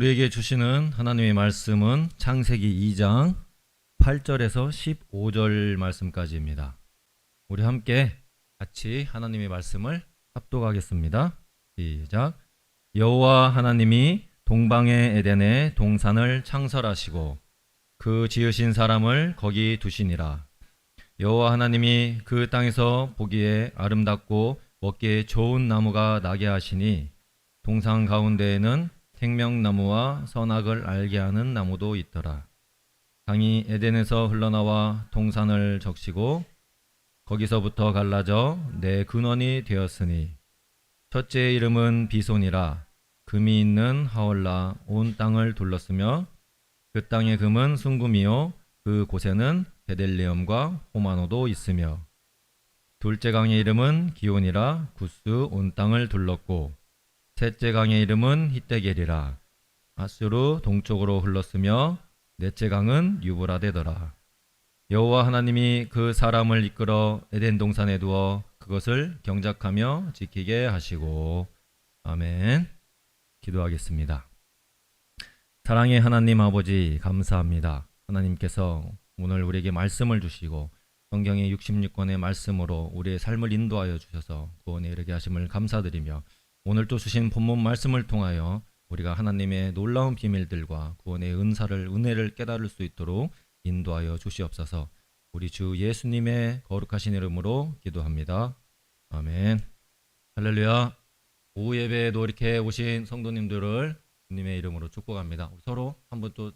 우리에게 주시는 하나님의 말씀은 창세기 2장 8절에서 15절 말씀까지입니다. 우리 함께 같이 하나님의 말씀을 합독하겠습니다. 시작. 여호와 하나님이 동방의 에덴에 동산을 창설하시고 그 지으신 사람을 거기 두시니라. 여호와 하나님이 그 땅에서 보기에 아름답고 먹기에 좋은 나무가 나게 하시니 동산 가운데에는 생명나무와 선악을 알게 하는 나무도 있더라. 강이 에덴에서 흘러나와 동산을 적시고 거기서부터 갈라져 네 근원이 되었으니 첫째의 이름은 비손이라. 금이 있는 하올라 온 땅을 둘렀으며 그 땅의 금은 순금이요 그 곳에는 베델레헴과 호마노도 있으며 둘째 강의 이름은 기온이라. 구스 온 땅을 둘렀고 셋째 강의 이름은 히데겔이라. 아수르 동쪽으로 흘렀으며 넷째 강은 유브라데더라. 여호와 하나님이 그 사람을 이끌어 에덴 동산에 두어 그것을 경작하며 지키게 하시고. 아멘. 기도하겠습니다. 사랑의 하나님 아버지, 감사합니다. 하나님께서 오늘 우리에게 말씀을 주시고 성경의 66권의 말씀으로 우리의 삶을 인도하여 주셔서 구원에 이르게 하심을 감사드리며 오늘 또 주신 본문 말씀을 통하여 우리가 하나님의 놀라운 비밀들과 구원의 은혜를 깨달을 수 있도록 인도하여 주시옵소서. 우리 주 예수님의 거룩하신 이름으로 기도합니다. 아멘. 할렐루야. 오후 예배에도 이렇게 오신 성도님들을 주님의 이름으로 축복합니다. 우리 서로 한번 또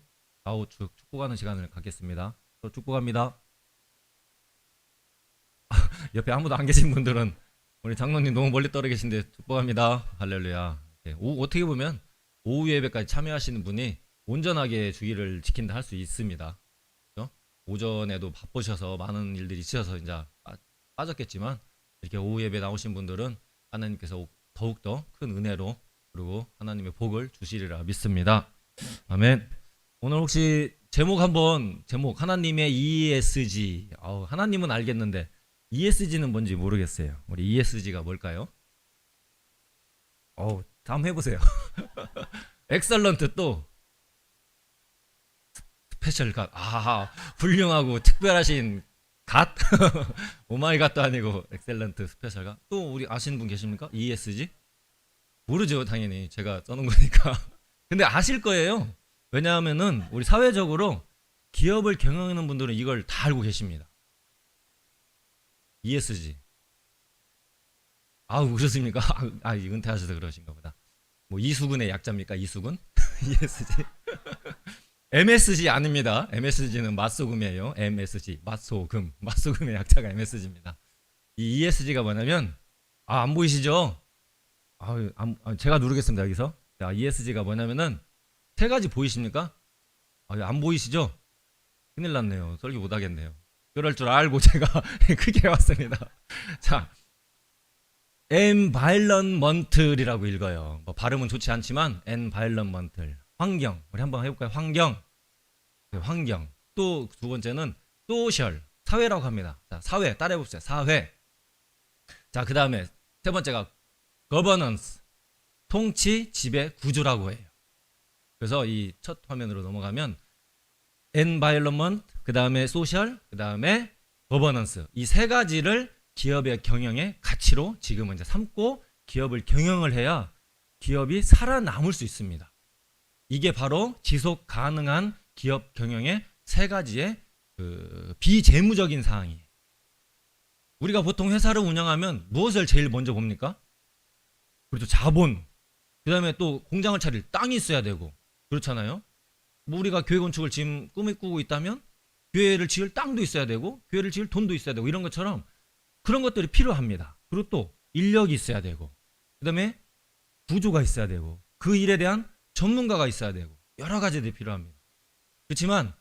좌우측 축복하는 시간을 갖겠습니다. 또 축복합니다. 옆에 아무도 안 계신 분들은 우리 장로님 너무 멀리 떨어 계신데 축복합니다. 할렐루야. 어떻게 보면 오후 예배까지 참여하시는 분이 온전하게 주기를 지킨다 할 수 있습니다. 그렇죠? 오전에도 바쁘셔서 많은 일들이 있어서 이제 빠졌겠지만 이렇게 오후 예배 나오신 분들은 하나님께서 더욱더 큰 은혜로 그리고 하나님의 복을 주시리라 믿습니다. 아멘. 오늘 혹시 제목 하나님의 ESG. 하나님은 알겠는데 ESG는 뭔지 모르겠어요. 우리 ESG가 뭘까요? 다음 해보세요. 엑설런트 또 스페셜 갓. 훌륭하고 특별하신 갓? 오마이 갓도 아니고 엑셀런트 스페셜 갓. 또 우리 아시는 분 계십니까? ESG? 모르죠, 당연히. 제가 써놓은 거니까. 근데 아실 거예요. 왜냐하면은 우리 사회적으로 기업을 경영하는 분들은 이걸 다 알고 계십니다. ESG. 그렇습니까? 은퇴하셔서 그러신가 보다. 이수근의 약자입니까? 이수근? ESG. MSG 아닙니다. MSG는 맛소금이에요. MSG. 맛소금. 맛소금의 약자가 MSG입니다. 이 ESG가 뭐냐면, 안 보이시죠? 제가 누르겠습니다, 여기서. 자, ESG가 뭐냐면은, 세 가지 보이십니까? 안 보이시죠? 큰일 났네요. 설교 못 하겠네요. 그럴 줄 알고 제가 크게 왔습니다. 자, environment이라고 읽어요. 발음은 좋지 않지만 environment, 환경. 우리 한번 해볼까요? 환경. 또 두 번째는 social, 사회라고 합니다. 자, 사회 따라해봅시다. 사회. 자, 그 다음에 세 번째가 governance, 통치, 지배, 구조라고 해요. 그래서 이 첫 화면으로 넘어가면 environment, 그 다음에 social, 그 다음에 governance, 이 세 가지를 기업의 경영의 가치로 지금은 이제 삼고 기업을 경영을 해야 기업이 살아남을 수 있습니다. 이게 바로 지속 가능한 기업 경영의 세 가지의 비재무적인 사항이에요. 우리가 보통 회사를 운영하면 무엇을 제일 먼저 봅니까? 그렇죠. 자본. 그 다음에 또 공장을 차릴 땅이 있어야 되고 그렇잖아요. 우리가 교회 건축을 지금 꿈을 꾸고 있다면 교회를 지을 땅도 있어야 되고 교회를 지을 돈도 있어야 되고 이런 것처럼 그런 것들이 필요합니다. 그리고 또 인력이 있어야 되고 그 다음에 구조가 있어야 되고 그 일에 대한 전문가가 있어야 되고 여러 가지들이 필요합니다. 그렇지만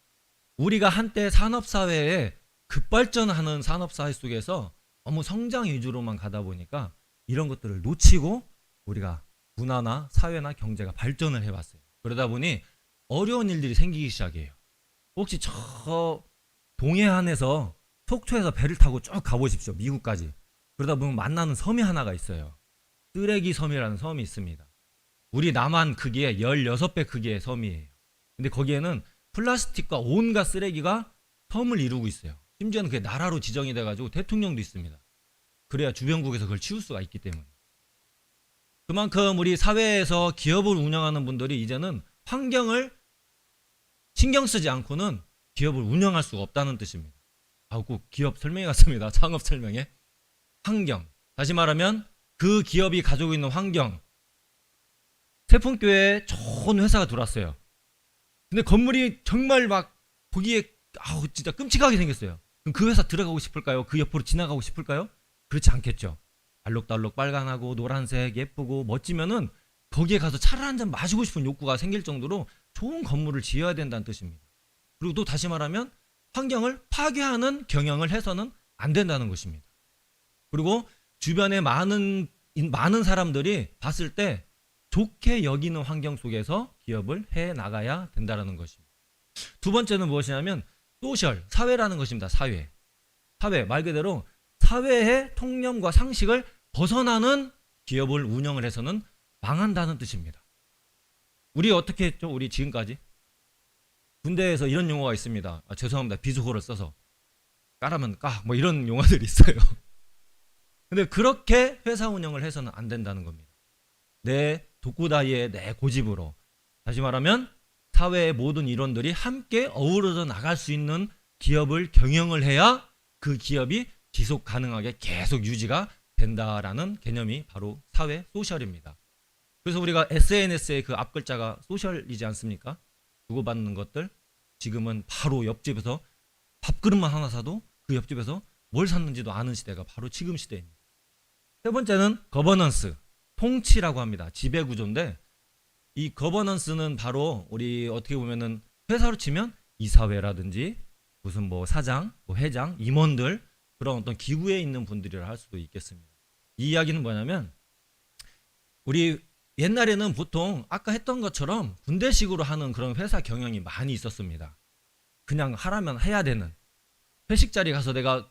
우리가 한때 산업사회에 급발전하는 산업사회 속에서 너무 성장 위주로만 가다 보니까 이런 것들을 놓치고 우리가 문화나 사회나 경제가 발전을 해왔어요. 그러다 보니 어려운 일들이 생기기 시작해요. 혹시 저 동해안에서 속초에서 배를 타고 쭉 가보십시오. 미국까지. 그러다 보면 만나는 섬이 하나가 있어요. 쓰레기 섬이라는 섬이 있습니다. 우리 남한 크기의 16배 크기의 섬이에요. 근데 거기에는 플라스틱과 온갖 쓰레기가 섬을 이루고 있어요. 심지어는 그게 나라로 지정이 돼가지고 대통령도 있습니다. 그래야 주변국에서 그걸 치울 수가 있기 때문에. 그만큼 우리 사회에서 기업을 운영하는 분들이 이제는 환경을 신경 쓰지 않고는 기업을 운영할 수가 없다는 뜻입니다. 꼭 기업 설명회 같습니다. 창업 설명회. 환경. 다시 말하면 그 기업이 가지고 있는 환경. 태풍교회에 좋은 회사가 들어왔어요. 근데 건물이 정말 막 보기에 진짜 끔찍하게 생겼어요. 그럼 그 회사 들어가고 싶을까요? 그 옆으로 지나가고 싶을까요? 그렇지 않겠죠. 알록달록 빨간하고 노란색 예쁘고 멋지면은 거기에 가서 차를 한 잔 마시고 싶은 욕구가 생길 정도로 좋은 건물을 지어야 된다는 뜻입니다. 그리고 또 다시 말하면 환경을 파괴하는 경영을 해서는 안 된다는 것입니다. 그리고 주변에 많은 사람들이 봤을 때 좋게 여기는 환경 속에서 기업을 해 나가야 된다는 것입니다. 두 번째는 무엇이냐면 소셜, 사회라는 것입니다. 사회 말 그대로 사회의 통념과 상식을 벗어나는 기업을 운영을 해서는 망한다는 뜻입니다. 우리 어떻게 했죠? 우리 지금까지 군대에서 이런 용어가 있습니다. 죄송합니다. 비속어를 써서 까라면 까 뭐 이런 용어들이 있어요. 근데 그렇게 회사 운영을 해서는 안 된다는 겁니다. 내 독구다이의 내 고집으로, 다시 말하면 사회의 모든 일원들이 함께 어우러져 나갈 수 있는 기업을 경영을 해야 그 기업이 지속 가능하게 계속 유지가 된다라는 개념이 바로 사회 소셜입니다. 그래서 우리가 SNS의 그 앞글자가 소셜이지 않습니까? 주고받는 것들, 지금은 바로 옆집에서 밥그릇만 하나 사도 그 옆집에서 뭘 샀는지도 아는 시대가 바로 지금 시대입니다. 세 번째는 거버넌스, 통치라고 합니다. 지배구조인데 이 거버넌스는 바로 우리 어떻게 보면은 회사로 치면 이사회라든지 무슨 뭐 사장, 뭐 회장, 임원들, 그런 어떤 기구에 있는 분들이라 할 수도 있겠습니다. 이 이야기는 뭐냐면 우리 옛날에는 보통 아까 했던 것처럼 군대식으로 하는 그런 회사 경영이 많이 있었습니다. 그냥 하라면 해야 되는, 회식 자리 가서 내가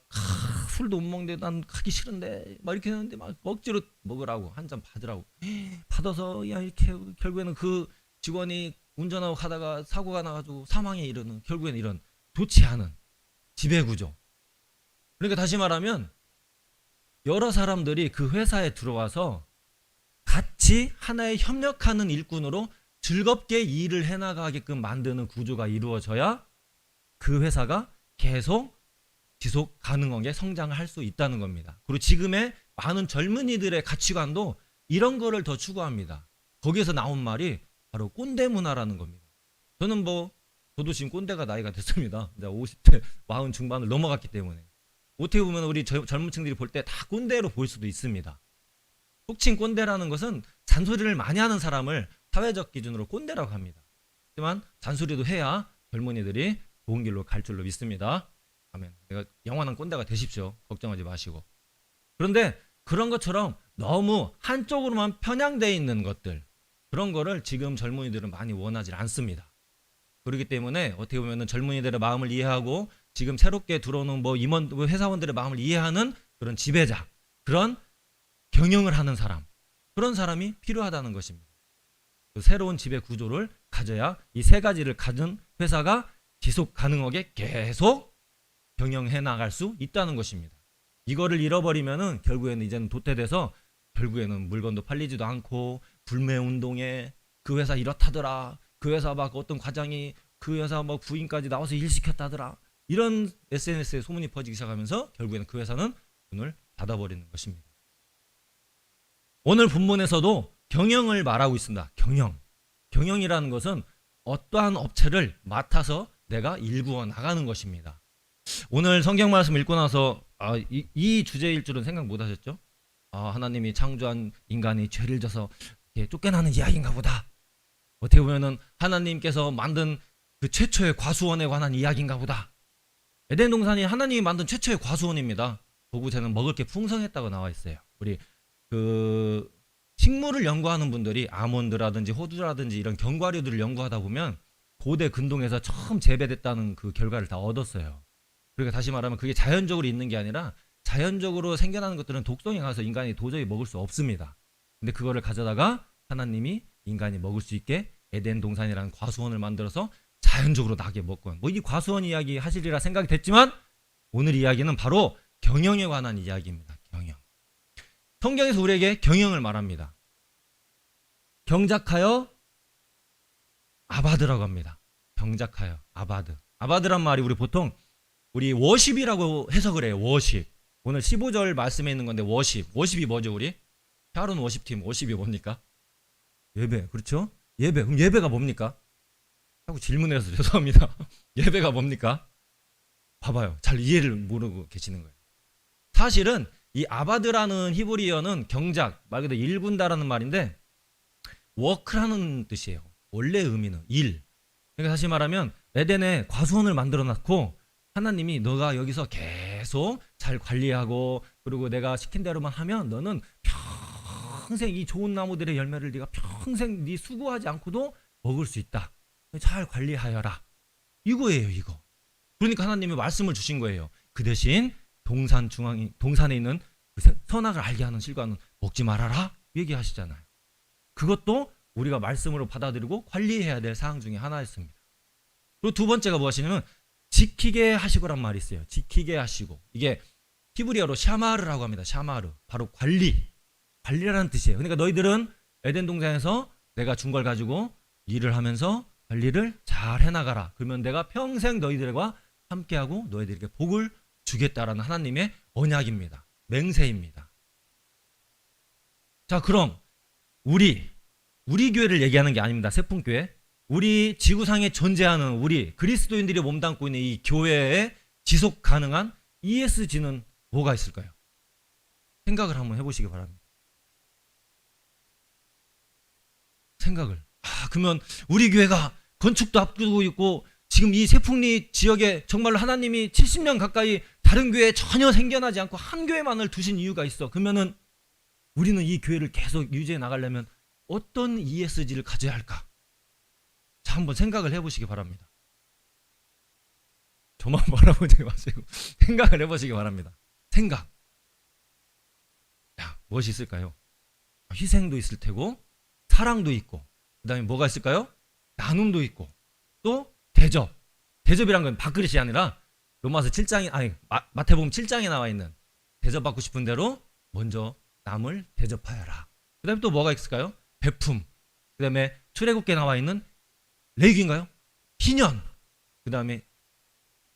술도 못 먹는데 난 가기 싫은데 막 이렇게 했는데 막 억지로 먹으라고, 한 잔 받으라고 받아서 야 이렇게 결국에는 그 직원이 운전하고 가다가 사고가 나가지고 사망에 이르는, 결국에는 이런 좋지 않은 지배구조. 그러니까 다시 말하면 여러 사람들이 그 회사에 들어와서 같이 하나의 협력하는 일꾼으로 즐겁게 일을 해나가게끔 만드는 구조가 이루어져야 그 회사가 계속 지속 가능하게 성장을 할 수 있다는 겁니다. 그리고 지금의 많은 젊은이들의 가치관도 이런 거를 더 추구합니다. 거기에서 나온 말이 바로 꼰대 문화라는 겁니다. 저도 지금 꼰대가 나이가 됐습니다. 이제 50대 40 중반을 넘어갔기 때문에 어떻게 보면 우리 젊은 층들이 볼 때 다 꼰대로 보일 수도 있습니다. 속칭 꼰대라는 것은 잔소리를 많이 하는 사람을 사회적 기준으로 꼰대라고 합니다. 하지만 잔소리도 해야 젊은이들이 좋은 길로 갈 줄로 믿습니다. 아멘. 내가 영원한 꼰대가 되십시오. 걱정하지 마시고. 그런데 그런 것처럼 너무 한쪽으로만 편향되어 있는 것들, 그런 거를 지금 젊은이들은 많이 원하지 않습니다. 그렇기 때문에 어떻게 보면 젊은이들의 마음을 이해하고 지금 새롭게 들어오는 임원, 회사원들의 마음을 이해하는 그런 지배자, 그런 경영을 하는 사람, 그런 사람이 필요하다는 것입니다. 그 새로운 지배 구조를 가져야 이 세 가지를 가진 회사가 지속 가능하게 계속 경영해 나갈 수 있다는 것입니다. 이거를 잃어버리면은 결국에는 이제는 도태돼서 결국에는 물건도 팔리지도 않고 불매운동에 그 회사 이렇다더라, 그 회사 막 어떤 과장이 그 회사 뭐 부인까지 나와서 일 시켰다더라, 이런 SNS에 소문이 퍼지기 시작하면서 결국에는 그 회사는 문을 닫아버리는 것입니다. 오늘 본문에서도 경영을 말하고 있습니다. 경영이라는 것은 어떠한 업체를 맡아서 내가 일구어 나가는 것입니다. 오늘 성경 말씀 읽고 나서 이 주제일 줄은 생각 못 하셨죠? 하나님이 창조한 인간이 죄를 져서 쫓겨나는 이야기인가 보다. 어떻게 보면은 하나님께서 만든 그 최초의 과수원에 관한 이야기인가 보다. 에덴 동산이 하나님이 만든 최초의 과수원입니다. 보고새는 먹을 게 풍성했다고 나와 있어요. 우리 그 식물을 연구하는 분들이 아몬드라든지 호두라든지 이런 견과류들을 연구하다 보면 고대 근동에서 처음 재배됐다는 그 결과를 다 얻었어요. 그러니까 다시 말하면 그게 자연적으로 있는 게 아니라 자연적으로 생겨나는 것들은 독성에 가서 인간이 도저히 먹을 수 없습니다. 근데 그거를 가져다가 하나님이 인간이 먹을 수 있게 에덴 동산이라는 과수원을 만들어서 자연적으로 나게 먹건, 뭐 이 과수원 이야기 하시리라 생각이 됐지만 오늘 이야기는 바로 경영에 관한 이야기입니다. 경영. 성경에서 우리에게 경영을 말합니다. 경작하여 아바드라고 합니다. 경작하여 아바드. 아바드란 말이 우리 보통 우리 워십이라고 해석을 해요. 워십. 오늘 15절 말씀에 있는 건데 워십. 워십이 뭐죠 우리? 샤론 워십팀 워십이 뭡니까? 예배. 그렇죠? 예배. 그럼 예배가 뭡니까? 자꾸 질문해서 죄송합니다. 예배가 뭡니까? 봐봐요. 잘 이해를 모르고 계시는 거예요. 사실은 이 아바드라는 히브리어는 경작, 말 그대로 일군다라는 말인데 워크라는 뜻이에요. 원래 의미는 일. 그러니까 다시 말하면 에덴에 과수원을 만들어 놨고 하나님이 너가 여기서 계속 잘 관리하고 그리고 내가 시킨 대로만 하면 너는 평생 이 좋은 나무들의 열매를 네가 평생 네 수고하지 않고도 먹을 수 있다. 잘 관리하여라. 이거예요, 이거. 그러니까 하나님이 말씀을 주신 거예요. 그 대신 동산에 있는 그 선악을 알게 하는 실과는 먹지 말아라. 얘기하시잖아요. 그것도 우리가 말씀으로 받아들이고 관리해야 될 사항 중에 하나였습니다. 그리고 두 번째가 무엇이냐면 지키게 하시고란 말이 있어요. 지키게 하시고. 이게 히브리어로 샤마르라고 합니다. 샤마르. 바로 관리라는 뜻이에요. 그러니까 너희들은 에덴 동산에서 내가 준 걸 가지고 일을 하면서 관리를 잘 해나가라. 그러면 내가 평생 너희들과 함께하고 너희들에게 복을 주겠다라는 하나님의 언약입니다. 맹세입니다. 자, 그럼 우리 교회를 얘기하는 게 아닙니다. 세풍교회. 우리 지구상에 존재하는 우리 그리스도인들이 몸담고 있는 이 교회에 지속 가능한 ESG는 뭐가 있을까요? 생각을 한번 해보시기 바랍니다. 생각을. 그러면 우리 교회가 건축도 앞두고 있고 지금 이 세풍리 지역에 정말로 하나님이 70년 가까이 다른 교회에 전혀 생겨나지 않고 한 교회만을 두신 이유가 있어. 그러면은 우리는 이 교회를 계속 유지해 나가려면 어떤 ESG를 가져야 할까? 자, 한번 생각을 해보시기 바랍니다. 저만 바라보지 마시고 생각을 해보시기 바랍니다. 생각. 야, 무엇이 있을까요? 희생도 있을 테고 사랑도 있고 그 다음에 뭐가 있을까요? 나눔도 있고 또 대접. 대접이란 건 밥그릇이 아니라 로마서 7장에 마태복음 7장에 나와 있는 대접받고 싶은 대로 먼저 남을 대접하여라. 그 다음에 또 뭐가 있을까요? 베품. 그 다음에 출애굽기에 나와 있는 레위기인가요? 희년. 그 다음에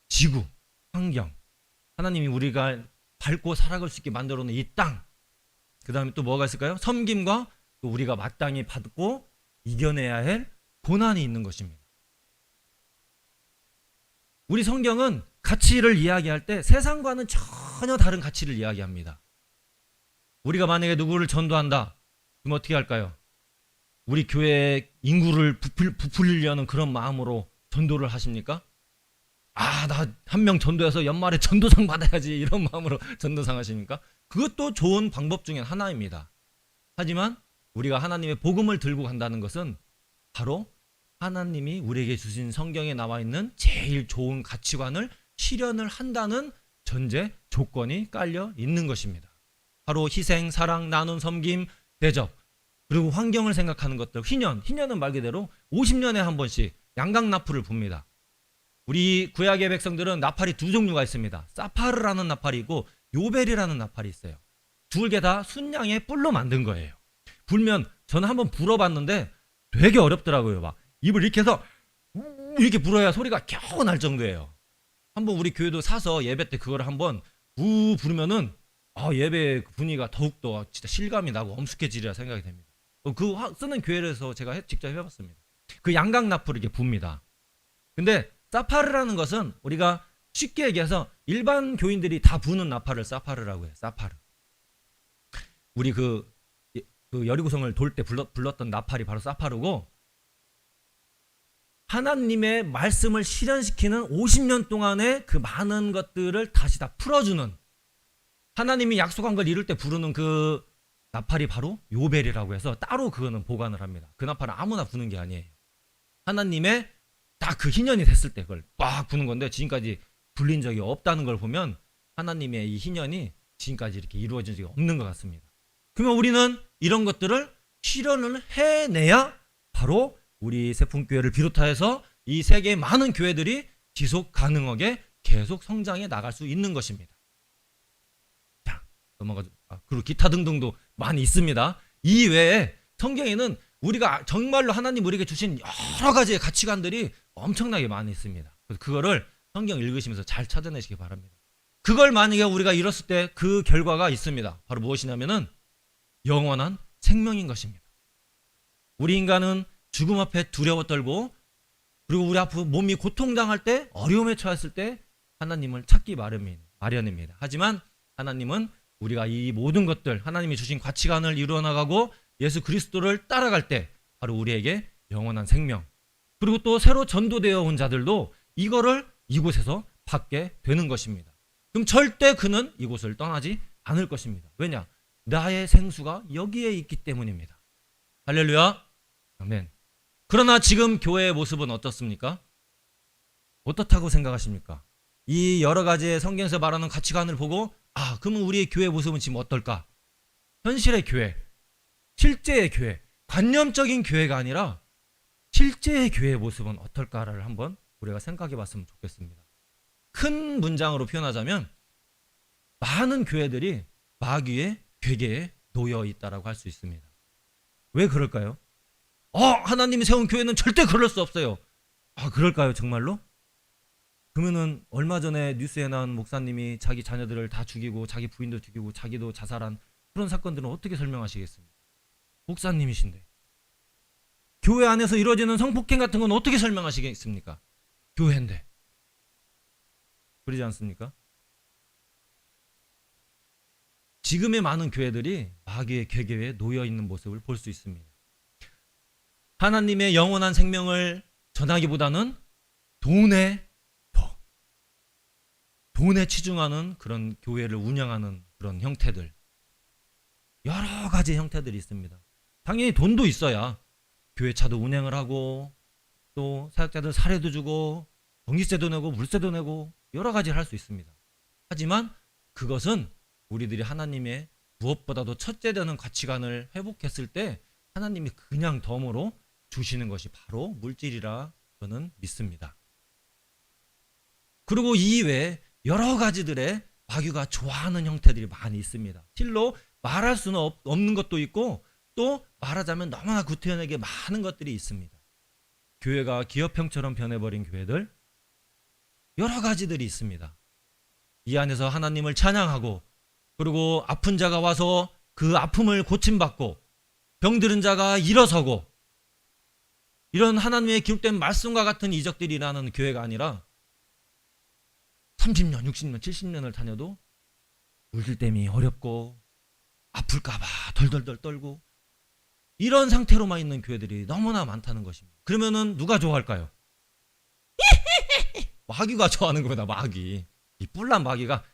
지구, 환경. 하나님이 우리가 밟고 살아갈 수 있게 만들어 놓은 이 땅. 그 다음에 또 뭐가 있을까요? 섬김과 또 우리가 마땅히 받고 이겨내야 할 고난이 있는 것입니다. 우리 성경은 가치를 이야기할 때 세상과는 전혀 다른 가치를 이야기합니다. 우리가 만약에 누구를 전도한다. 그럼 어떻게 할까요? 우리 교회의 인구를 부풀리려는 그런 마음으로 전도를 하십니까? 나 한 명 전도해서 연말에 전도상 받아야지 이런 마음으로 전도상 하십니까? 그것도 좋은 방법 중에 하나입니다. 하지만 우리가 하나님의 복음을 들고 간다는 것은 바로 하나님이 우리에게 주신 성경에 나와 있는 제일 좋은 가치관을 실현을 한다는 전제 조건이 깔려 있는 것입니다. 바로 희생, 사랑, 나눔, 섬김, 대접, 그리고 환경을 생각하는 것들. 희년은 말 그대로 50년에 한 번씩 양강나풀을 붑니다. 우리 구약의 백성들은 나팔이 두 종류가 있습니다. 사파르라는 나팔이 있고 요벨이라는 나팔이 있어요. 두 개 다 순양의 뿔로 만든 거예요. 불면 저는 한번 불어봤는데 되게 어렵더라고요. 막 입을 이렇게 해서 이렇게 불어야 소리가 겨우 날 정도예요. 한번 우리 교회도 사서 예배 때 그걸 한번 부르면은 예배 분위기가 더욱더 진짜 실감이 나고 엄숙해지리라 생각이 됩니다. 그 쓰는 교회에서 제가 직접 해봤습니다. 그 양강나풀을 이렇게 붑니다. 근데 사파르라는 것은 우리가 쉽게 얘기해서 일반 교인들이 다 부는 나팔을 사파르라고 해요. 사파르. 우리 그 여리고성을 돌 때 불렀던 나팔이 바로 사파르고, 하나님의 말씀을 실현시키는 50년 동안의 그 많은 것들을 다시 다 풀어주는, 하나님이 약속한 걸 이룰 때 부르는 그 나팔이 바로 요벨이라고 해서 따로 그거는 보관을 합니다. 그 나팔은 아무나 부는 게 아니에요. 하나님의 딱 그 희년이 됐을 때 그걸 빡 부는 건데 지금까지 불린 적이 없다는 걸 보면 하나님의 이 희년이 지금까지 이렇게 이루어진 적이 없는 것 같습니다. 그러면 우리는 이런 것들을 실현을 해내야 바로 우리 세풍교회를 비롯하여서 이 세계의 많은 교회들이 지속 가능하게 계속 성장해 나갈 수 있는 것입니다. 자, 넘어가죠. 그리고 기타 등등도 많이 있습니다. 이 외에 성경에는 우리가 정말로 하나님 우리에게 주신 여러 가지의 가치관들이 엄청나게 많이 있습니다. 그래서 그거를 성경 읽으시면서 잘 찾아내시기 바랍니다. 그걸 만약에 우리가 잃었을 때 그 결과가 있습니다. 바로 무엇이냐면은 영원한 생명인 것입니다. 우리 인간은 죽음 앞에 두려워 떨고, 그리고 우리 앞으로 몸이 고통당할 때, 어려움에 처했을 때 하나님을 찾기 마련입니다. 하지만 하나님은 우리가 이 모든 것들, 하나님이 주신 가치관을 이루어나가고 예수 그리스도를 따라갈 때 바로 우리에게 영원한 생명, 그리고 또 새로 전도되어 온 자들도 이거를 이곳에서 받게 되는 것입니다. 그럼 절대 그는 이곳을 떠나지 않을 것입니다. 왜냐? 나의 생수가 여기에 있기 때문입니다. 할렐루야. 아멘. 그러나 지금 교회의 모습은 어떻습니까? 어떻다고 생각하십니까? 이 여러 가지의 성경에서 말하는 가치관을 보고 그러면 우리의 교회 모습은 지금 어떨까? 현실의 교회, 실제의 교회, 관념적인 교회가 아니라 실제의 교회의 모습은 어떨까를 한번 우리가 생각해 봤으면 좋겠습니다. 큰 문장으로 표현하자면 많은 교회들이 마귀의 괴계에 놓여 있다라고 할 수 있습니다. 왜 그럴까요? 하나님이 세운 교회는 절대 그럴 수 없어요. 그럴까요, 정말로? 그러면은 얼마 전에 뉴스에 나온 목사님이 자기 자녀들을 다 죽이고 자기 부인도 죽이고 자기도 자살한 그런 사건들은 어떻게 설명하시겠습니까? 목사님이신데. 교회 안에서 이루어지는 성폭행 같은 건 어떻게 설명하시겠습니까? 교회인데. 그러지 않습니까? 지금의 많은 교회들이 마귀의 괴계에 놓여 있는 모습을 볼 수 있습니다. 하나님의 영원한 생명을 전하기보다는 돈에 치중하는 그런 교회를 운영하는 그런 형태들, 여러 가지 형태들이 있습니다. 당연히 돈도 있어야 교회차도 운행을 하고 또 사역자들 사례도 주고 전기세도 내고 물세도 내고 여러 가지를 할 수 있습니다. 하지만 그것은 우리들이 하나님의 무엇보다도 첫째 되는 가치관을 회복했을 때 하나님이 그냥 덤으로 주시는 것이 바로 물질이라 저는 믿습니다. 그리고 이외에 여러 가지들의 마귀가 좋아하는 형태들이 많이 있습니다. 실로 말할 수는 없는 것도 있고 또 말하자면 너무나 구태연하게 많은 것들이 있습니다. 교회가 기업형처럼 변해버린 교회들 여러 가지들이 있습니다. 이 안에서 하나님을 찬양하고 그리고 아픈 자가 와서 그 아픔을 고침받고 병들은 자가 일어서고 이런 하나님의 기록된 말씀과 같은 이적들이 일어나는 교회가 아니라 30년, 60년, 70년을 다녀도 물질 때문에 어렵고 아플까봐 덜덜덜 떨고 이런 상태로만 있는 교회들이 너무나 많다는 것입니다. 그러면은 누가 좋아할까요? 마귀가 좋아하는 겁니다. 마귀. 이 뿔난 마귀가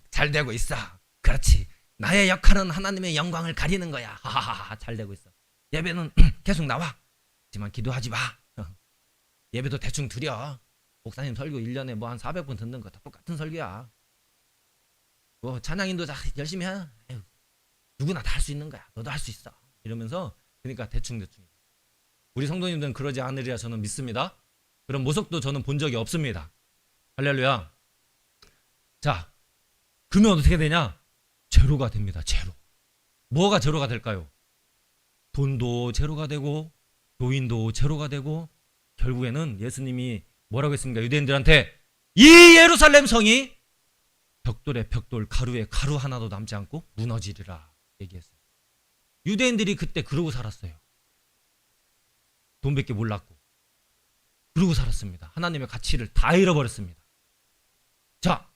잘 되고 있어. 그렇지. 나의 역할은 하나님의 영광을 가리는 거야. 하하하. 잘 되고 있어. 예배는 계속 나와. 하지만 기도하지 마. 예배도 대충 드려. 목사님 설교 1년에 뭐 한 400번 듣는 거 다 똑같은 설교야. 뭐 찬양인도 다 열심히 해. 에휴, 누구나 다 할 수 있는 거야. 너도 할 수 있어. 이러면서 그러니까 대충. 우리 성도님들은 그러지 않으리라 저는 믿습니다. 그런 모습도 저는 본 적이 없습니다. 할렐루야. 자, 그러면 어떻게 되냐? 제로가 됩니다. 제로. 뭐가 제로가 될까요? 돈도 제로가 되고 교인도 제로가 되고 결국에는 예수님이 뭐라고 했습니까? 유대인들한테 이 예루살렘 성이 벽돌에 벽돌, 가루에 가루 하나도 남지 않고 무너지리라 얘기했어요. 유대인들이 그때 그러고 살았어요. 돈밖에 몰랐고 그러고 살았습니다. 하나님의 가치를 다 잃어버렸습니다. 자,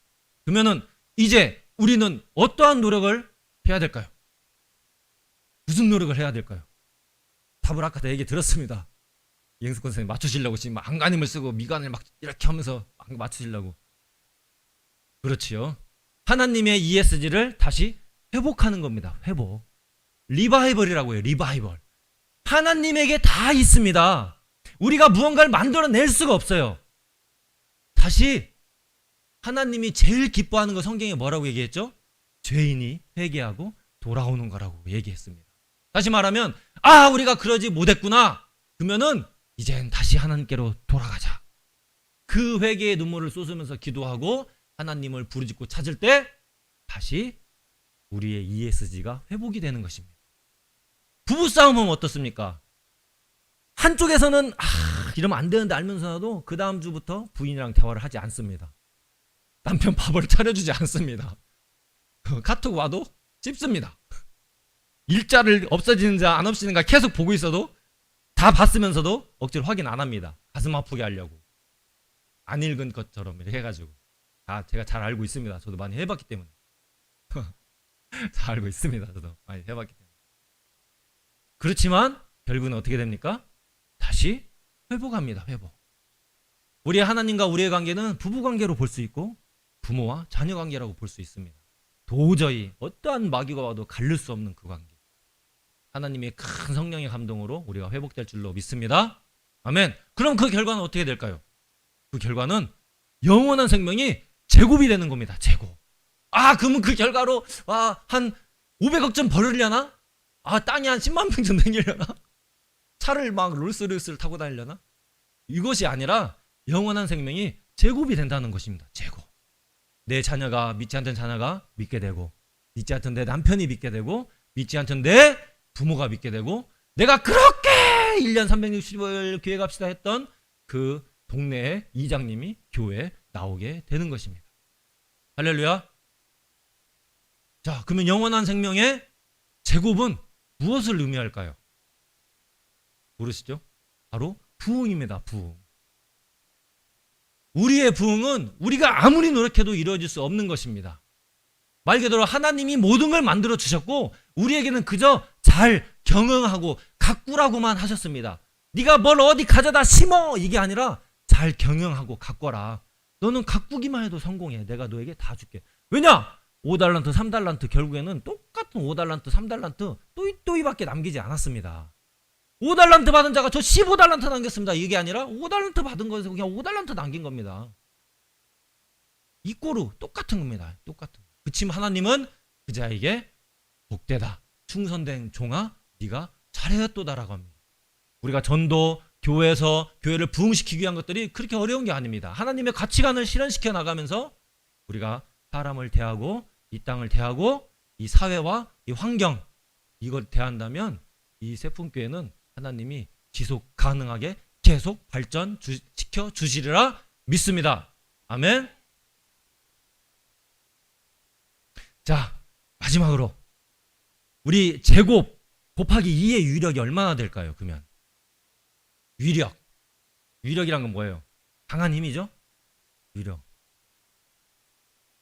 그러면은 이제 우리는 어떠한 노력을 해야 될까요? 무슨 노력을 해야 될까요? 답을 아까 다 얘기 들었습니다. 이행숙 선생님 맞추시려고 지금 안간힘을 쓰고 미간을 막 이렇게 하면서 맞추시려고. 그렇지요. 하나님의 ESG를 다시 회복하는 겁니다. 회복. 리바이벌이라고 해요. 리바이벌. 하나님에게 다 있습니다. 우리가 무언가를 만들어낼 수가 없어요. 다시 하나님이 제일 기뻐하는 거 성경에 뭐라고 얘기했죠? 죄인이 회개하고 돌아오는 거라고 얘기했습니다. 다시 말하면 우리가 그러지 못했구나. 그러면은 이젠 다시 하나님께로 돌아가자. 그 회개의 눈물을 쏟으면서 기도하고 하나님을 부르짖고 찾을 때 다시 우리의 ESG가 회복이 되는 것입니다. 부부싸움은 어떻습니까? 한쪽에서는 이러면 안 되는데 알면서도 그 다음 주부터 부인이랑 대화를 하지 않습니다. 남편 밥을 차려주지 않습니다. 카톡 와도 씹습니다. 일자를 없어지는지 안 없어지는가 계속 보고 있어도 다 봤으면서도 억지로 확인 안 합니다. 가슴 아프게 하려고. 안 읽은 것처럼 이렇게 해가지고. 제가 잘 알고 있습니다. 저도 많이 해봤기 때문에. 잘 알고 있습니다. 저도 많이 해봤기 때문에. 그렇지만 결국은 어떻게 됩니까? 다시 회복합니다. 회복. 우리의 하나님과 우리의 관계는 부부관계로 볼 수 있고 부모와 자녀관계라고 볼 수 있습니다. 도저히 어떠한 마귀가 와도 가릴 수 없는 그 관계. 하나님의 큰 성령의 감동으로 우리가 회복될 줄로 믿습니다. 아멘. 그럼 그 결과는 어떻게 될까요? 그 결과는 영원한 생명이 제곱이 되는 겁니다. 제곱. 그러면 그 결과로 한 500억 점 벌으려나? 땅이 한 10만 평쯤 생기려나? 차를 막 롤스로이스를 타고 다니려나? 이것이 아니라 영원한 생명이 제곱이 된다는 것입니다. 제곱. 내 자녀가 믿지 않던 자녀가 믿게 되고, 믿지 않던 내 남편이 믿게 되고, 믿지 않던 내 부모가 믿게 되고, 내가 그렇게 1년 365일 교회 갑시다 했던 그 동네의 이장님이 교회에 나오게 되는 것입니다. 할렐루야. 자, 그러면 영원한 생명의 제곱은 무엇을 의미할까요? 모르시죠? 바로 부흥입니다. 부흥. 우리의 부흥은 우리가 아무리 노력해도 이루어질 수 없는 것입니다. 말 그대로 하나님이 모든 걸 만들어 주셨고 우리에게는 그저 잘 경영하고 가꾸라고만 하셨습니다. 네가 뭘 어디 가져다 심어 이게 아니라 잘 경영하고 가꿔라. 너는 가꾸기만 해도 성공해. 내가 너에게 다 줄게. 왜냐? 5달란트 3달란트 결국에는 똑같은 5달란트 3달란트 또이또이밖에 남기지 않았습니다. 5달란트 받은 자가 저 15달란트 남겼습니다. 이게 아니라 5달란트 받은 거에서 그냥 5달란트 남긴 겁니다. 이꼬르 똑같은 겁니다. 똑같은. 그치만 하나님은 그 자에게 복되다. 충성된 종아 네가 잘하였도다라고 합니다. 우리가 전도, 교회에서 교회를 부흥시키기 위한 것들이 그렇게 어려운 게 아닙니다. 하나님의 가치관을 실현시켜 나가면서 우리가 사람을 대하고 이 땅을 대하고 이 사회와 이 환경 이걸 대한다면 이 세품교회는 하나님이 지속 가능하게 계속 발전시켜 주시리라 믿습니다. 아멘. 자, 마지막으로 우리 제곱 곱하기 2의 위력이 얼마나 될까요? 그러면 위력이란 건 뭐예요? 강한 힘이죠? 위력.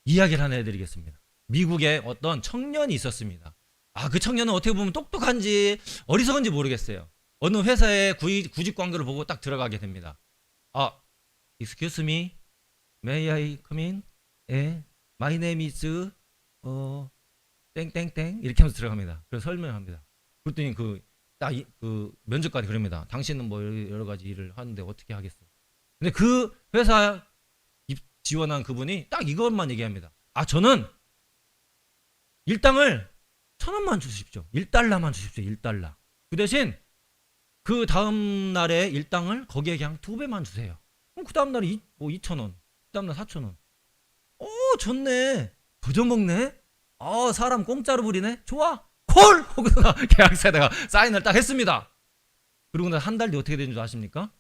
이야기를 하나 해드리겠습니다. 미국에 어떤 청년이 있었습니다. 그 청년은 어떻게 보면 똑똑한지 어리석은지 모르겠어요. 어느 회사의 구직 광고를 보고 딱 들어가게 됩니다. Excuse me, may I come in? My name is 땡땡땡 이렇게 하면서 들어갑니다. 그래서 설명합니다. 그랬더니 그 면접관이 그럽니다. 당신은 뭐 여러 가지 일을 하는데 어떻게 하겠어? 근데 그 회사 지원한 그분이 딱 이것만 얘기합니다. 저는 일당을 1,000원만 주십시오. 1달러만 주십시오. 1달러. 그 대신 그 다음 날에 일당을 거기에 그냥 2배만 주세요. 그럼 그 다음 날에 2,000원. 그 다음 날 4,000원. 좋네. 버져먹네. 사람 공짜로 부리네. 좋아. 콜! 하고서 계약서에다가 사인을 딱 했습니다. 그리고 난 한 달 뒤 어떻게 된 줄 아십니까?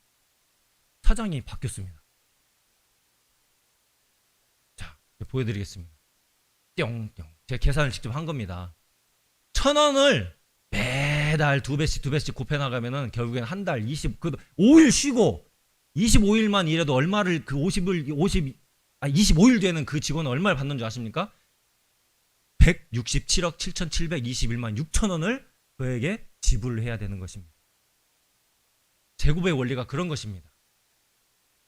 사장이 바뀌었습니다. 자, 보여드리겠습니다. 뿅뿅. 제가 계산을 직접 한 겁니다. 1,000원을 매달 2배씩 곱해나가면은 결국엔 한 달 5일 쉬고 25일만 일해도 얼마를 25일 뒤에는 그 직원은 얼마를 받는 줄 아십니까? 167억 7,721만 6천원을 그에게 지불을 해야 되는 것입니다. 제곱의 원리가 그런 것입니다.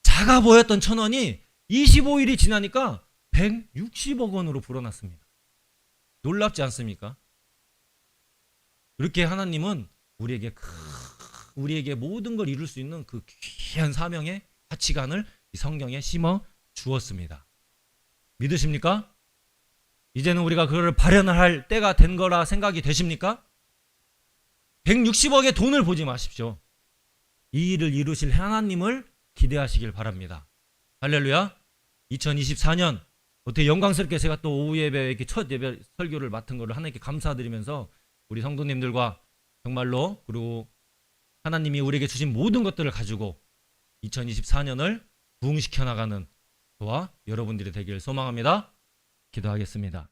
작아 보였던 1,000원이 25일이 지나니까 160억 원으로 불어났습니다. 놀랍지 않습니까? 이렇게 하나님은 우리에게 모든 걸 이룰 수 있는 그 귀한 사명의 가치관을 이 성경에 심어 주었습니다. 믿으십니까? 이제는 우리가 그걸 발현할 때가 된 거라 생각이 되십니까? 160억의 돈을 보지 마십시오. 이 일을 이루실 하나님을 기대하시길 바랍니다. 할렐루야. 2024년 어떻게 영광스럽게 제가 또 오후 예배 이렇게 첫 예배 설교를 맡은 거를 하나님께 감사드리면서 우리 성도님들과 정말로 그리고 하나님이 우리에게 주신 모든 것들을 가지고 2024년을 부흥시켜 나가는 저와 여러분들이 되길 소망합니다. 기도하겠습니다.